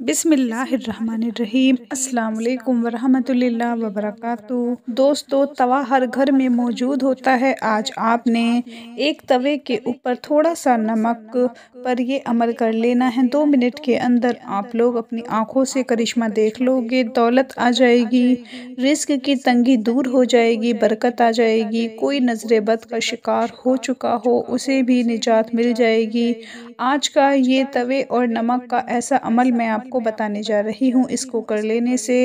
बिस्मिल्लाहिर्रहमानिर्रहीम अस्सलाम वालेकुम वरहमतुल्लाहि वबरकातुहू। दोस्तों, तवा हर घर में मौजूद होता है। आज आपने एक तवे के ऊपर थोड़ा सा नमक पर ये अमल कर लेना है। 2 मिनट के अंदर आप लोग अपनी आँखों से करिश्मा देख लोगे। दौलत आ जाएगी, रिस्क की तंगी दूर हो जाएगी, बरकत आ जाएगी। कोई नज़र बद का शिकार हो चुका हो उसे भी निजात मिल जाएगी। आज का ये तवे और नमक का ऐसा अमल मैं आपको बताने जा रही हूँ। इसको कर लेने से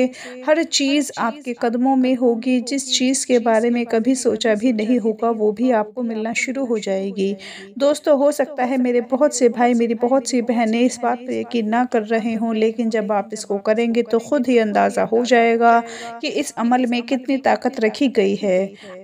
हर चीज़ आपके कदमों में होगी। जिस चीज़ के बारे में कभी सोचा भी नहीं होगा वो भी आपको मिलना शुरू हो जाएगी। दोस्तों, हो सकता है मेरे बहुत से भाई, मेरी बहुत सी बहनें इस बात पर यकीन ना कर रहे हों, लेकिन जब आप इसको करेंगे तो खुद ही अंदाज़ा हो जाएगा कि इस अमल में कितनी ताकत रखी गई है।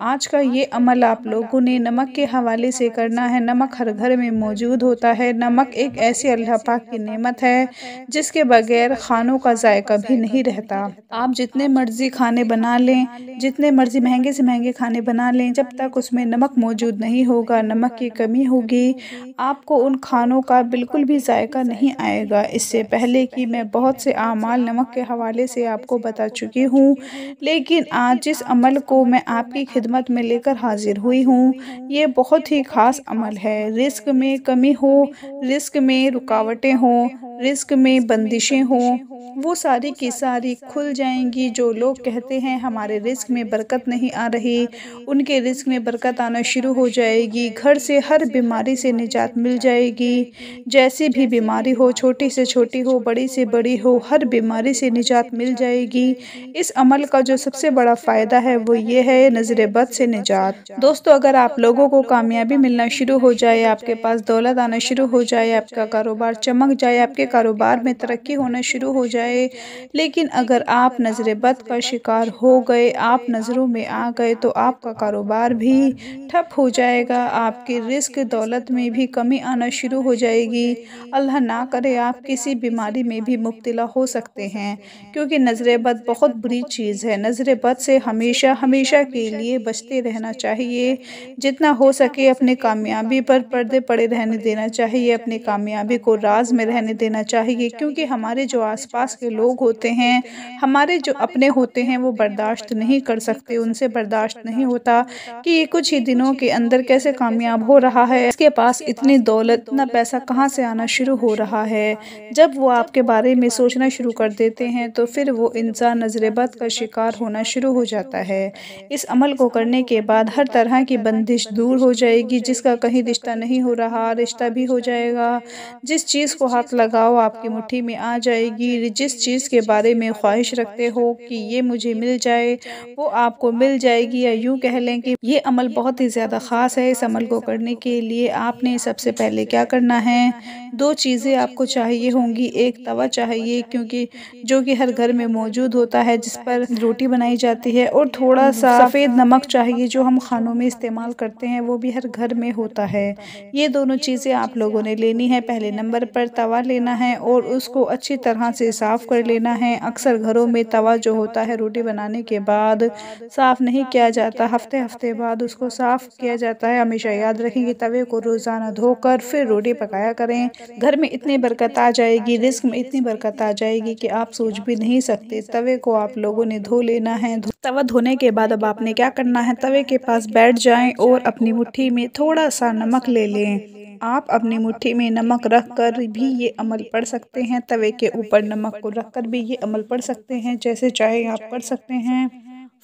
आज का ये अमल आप लोगों ने नमक के हवाले से करना है। नमक हर घर में मौजूद होता है। नमक एक ऐसी अल्लाह पाक की नेमत है जिसके बगैर खानों का जायका भी नहीं रहता। आप जितने मर्जी खाने बना लें, जितने मर्जी महंगे से महंगे खाने बना लें, जब तक उसमें नमक मौजूद नहीं होगा, नमक की कमी होगी, आपको उन खानों का बिल्कुल भी जायका नहीं आएगा। इससे पहले कि मैं बहुत से आमाल नमक के हवाले से आपको बता चुकी हूँ, लेकिन आज जिस अमल को मैं आपकी खिदमत में लेकर हाजिर हुई हूँ, ये बहुत ही ख़ास अमल है। रिस्क में कमी हो, रिस्क में रुकावटें हों, रिस्क में बंदिशें हों, वो सारी की सारी खुल जाएंगी। जो लोग कहते हैं हमारे रिस्क में बरकत नहीं आ रही, उनके रिस्क में बरकत आना शुरू हो जाएगी। घर से हर बीमारी से निजात मिल जाएगी। जैसी भी बीमारी हो, छोटी से छोटी हो, बड़ी से बड़ी हो, हर बीमारी से निजात मिल जाएगी। इस अमल का जो सबसे बड़ा फ़ायदा है वो ये है नज़र बद से निजात। दोस्तों, अगर आप लोगों को कामयाबी मिलना शुरू हो जाए, आपके पास दौलत आना शुरू हो जाए, आपका कारोबार चमक जाए, आपके कारोबार में तरक्की होना शुरू हो जाए, लेकिन अगर आप नज़र बद का शिकार हो गए, आप नज़रों में आ गए, तो आपका कारोबार भी ठप हो जाएगा। आपके रिस्क दौलत में भी कमी आना शुरू हो जाएगी। अल्लाह ना करे आप किसी बीमारी में भी मुब्तला हो सकते हैं, क्योंकि नज़र बद बहुत बुरी चीज़ है। नज़र बद से हमेशा हमेशा के लिए बचते रहना चाहिए। जितना हो सके अपनी कामयाबी पर पर्दे पड़े रहने देना चाहिए, अपनी कामयाबी को राज में रहने देना चाहिए, क्योंकि हमारे जो आसपास के लोग होते हैं, हमारे जो अपने होते हैं, वो बर्दाश्त नहीं कर सकते। उनसे बर्दाश्त नहीं होता कि ये कुछ ही दिनों के अंदर कैसे कामयाब हो रहा है, इसके पास इतनी दौलत, इतना पैसा कहाँ से आना शुरू हो रहा है। जब वो आपके बारे में सोचना शुरू कर देते हैं तो फिर वो इंसान नज़र बद का शिकार होना शुरू हो जाता है। इस अमल को करने के बाद हर तरह की बंदिश दूर हो जाएगी। जिसका कहीं रिश्ता नहीं हो रहा, रिश्ता भी हो जाएगा। जिस चीज़ को हाथ लगाओ आपकी मुट्ठी में आ जाएगी। जिस चीज़ के बारे में ख्वाहिश रखते हो कि ये मुझे मिल जाए, वो आपको मिल जाएगी। या यूँ कह लें कि ये अमल बहुत ही ज़्यादा ख़ास है। इस अमल को करने के लिए आपने सबसे पहले क्या करना है, 2 चीज़ें आपको चाहिए होंगी। एक तवा चाहिए, क्योंकि जो कि हर घर में मौजूद होता है, जिस पर रोटी बनाई जाती है, और थोड़ा सा सफ़ेद नमक चाहिए जो हम खानों में इस्तेमाल करते हैं, वो भी हर घर में होता है। ये दोनों चीज़ें आप लोगों ने लेनी है। पहले नंबर पर तवा लेना है और उसको अच्छी तरह से साफ़ कर लेना है। अक्सर घरों में तवा जो होता है रोटी बनाने के बाद साफ़ नहीं किया जाता, हफ्ते हफ्ते बाद उसको साफ़ किया जाता है। हमेशा याद रखेंगे तवे को रोज़ाना धोकर फिर रोटी पकाया करें। घर में इतनी बरकत आ जाएगी, रिस्क में इतनी बरकत आ जाएगी कि आप सोच भी नहीं सकते। तवे को आप लोगों ने धो लेना है। तवा धोने के बाद अब आपने क्या करना है, तवे के पास बैठ जाएं और अपनी मुट्ठी में थोड़ा सा नमक ले लें। आप अपनी मुट्ठी में नमक रख कर भी ये अमल पढ़ सकते हैं। तवे के ऊपर नमक को रख कर भी ये अमल पढ़ सकते हैं, जैसे चाहे आप पढ़ सकते हैं।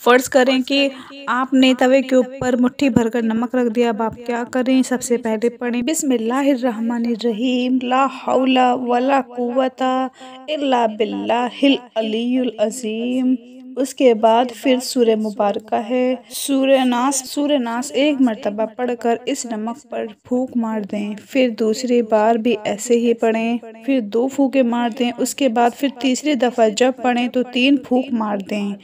फ़र्ज़ करें कि आपने तवे के ऊपर मुट्ठी भरकर नमक रख दिया। अब आप क्या करें, सबसे पहले पढ़ें बिस्मिल्लाहिर्रहमानिर्रहीम, ला हौला वला कुव्वता इल्ला बिल्लाहिल अलियुल अज़ीम। उसके बाद फिर सूरह मुबारका है सूरह नास एक मरतबा पढ़कर इस नमक पर फूंक मार दें। फिर दूसरी बार भी ऐसे ही पढ़ें, फिर 2 फूंके मार दें। उसके बाद फिर तीसरी दफ़ा जब पढ़ें तो 3 फूंक मार दें।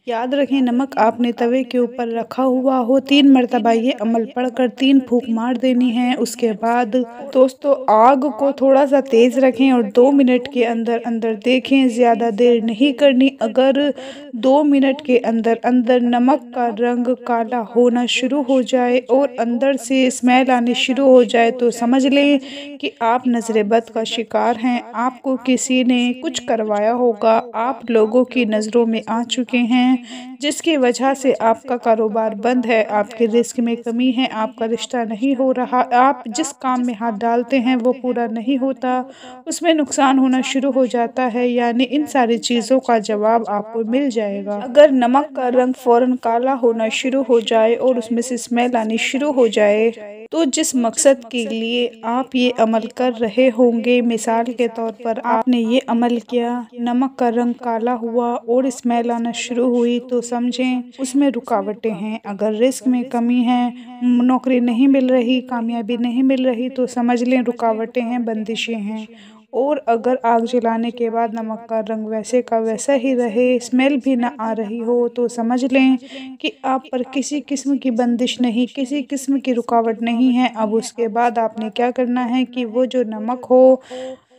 याद रखें, नमक आपने तवे के ऊपर रखा हुआ हो, 3 मरतबा ये अमल पढ़कर 3 फूंक मार देनी है। उसके बाद दोस्तों आग को थोड़ा सा तेज़ रखें और 2 मिनट के अंदर अंदर देखें, ज़्यादा देर नहीं करनी। अगर 2 मिनट के अंदर अंदर नमक का रंग काला होना शुरू हो जाए और अंदर से स्मेल आनी शुरू हो जाए तो समझ लें कि आप नज़र बद का शिकार हैं। आपको किसी ने कुछ करवाया होगा, आप लोगों की नज़रों में आ चुके हैं, जिसकी वजह से आपका कारोबार बंद है, आपके रिस्क में कमी है, आपका रिश्ता नहीं हो रहा, आप जिस काम में हाथ डालते हैं वो पूरा नहीं होता, उसमें नुकसान होना शुरू हो जाता है। यानी इन सारी चीज़ों का जवाब आपको मिल जाएगा। अगर नमक का रंग फ़ौरन काला होना शुरू हो जाए और उसमें से स्मेल आनी शुरू हो जाए तो जिस मकसद के लिए आप ये अमल कर रहे होंगे, मिसाल के तौर पर आपने ये अमल किया, नमक का रंग काला हुआ और स्मेल आना शुरू हुई तो समझें उसमें रुकावटें हैं। अगर रिस्क में कमी है, नौकरी नहीं मिल रही, कामयाबी नहीं मिल रही तो समझ लें रुकावटें हैं, बंदिशें हैं। और अगर आग जलाने के बाद नमक का रंग वैसे का वैसा ही रहे, स्मेल भी ना आ रही हो तो समझ लें कि आप पर किसी किस्म की बंदिश नहीं, किसी किस्म की रुकावट नहीं है। अब उसके बाद आपने क्या करना है कि वो जो नमक हो,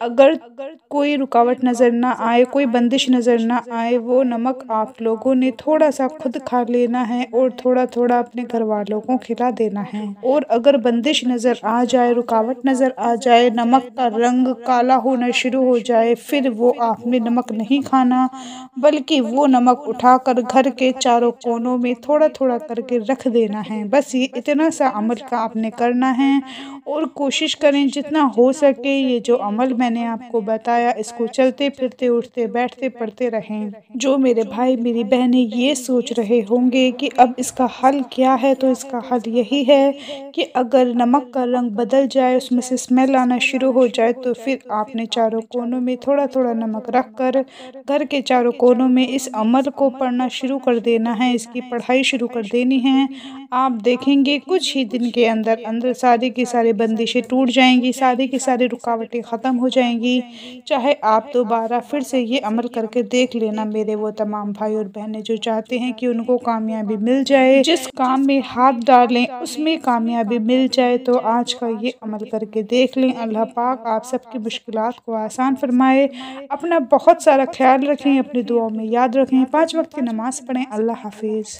अगर कोई रुकावट नज़र ना आए, कोई बंदिश नज़र ना आए, वो नमक आप लोगों ने थोड़ा सा खुद खा लेना है और थोड़ा थोड़ा अपने घर वालों को खिला देना है। और अगर बंदिश नज़र आ जाए, रुकावट नज़र आ जाए, नमक का रंग काला होना शुरू हो जाए, फिर वो आपने नमक नहीं खाना, बल्कि वो नमक उठाकर घर के चारों कोनों में थोड़ा थोड़ा करके रख देना है। बस ये इतना सा अमल का आपने करना है और कोशिश करें जितना हो सके ये जो अमल मैंने आपको बताया इसको चलते फिरते उठते बैठते पढ़ते रहें। जो मेरे भाई मेरी बहनें ये सोच रहे होंगे कि अब इसका हल क्या है, तो इसका हल यही है कि अगर नमक का रंग बदल जाए, उसमें से स्मेल आना शुरू हो जाए, तो फिर आपने चारों कोनों में थोड़ा थोड़ा नमक रख कर घर के चारों कोनों में इस अमल को पढ़ना शुरू कर देना है, इसकी पढ़ाई शुरू कर देनी है। आप देखेंगे कुछ ही दिन के अंदर अंदर सारी की सारी बंदिशें टूट जाएंगी, सारी की सारी रुकावटें ख़त्म हो जाएंगी। चाहे आप दोबारा फिर से ये अमल करके देख लेना मेरे वो तमाम भाई और बहनें जो चाहते हैं कि उनको कामयाबी मिल जाए, जिस काम में हाथ डालें उसमें कामयाबी मिल जाए, तो आज का ये अमल करके देख लें। अल्लाह पाक आप सबकी मुश्किलात को आसान फरमाए। अपना बहुत सारा ख्याल रखें, अपनी दुआओं में याद रखें, 5 वक्त की नमाज़ पढ़ें। अल्लाह हाफिज़।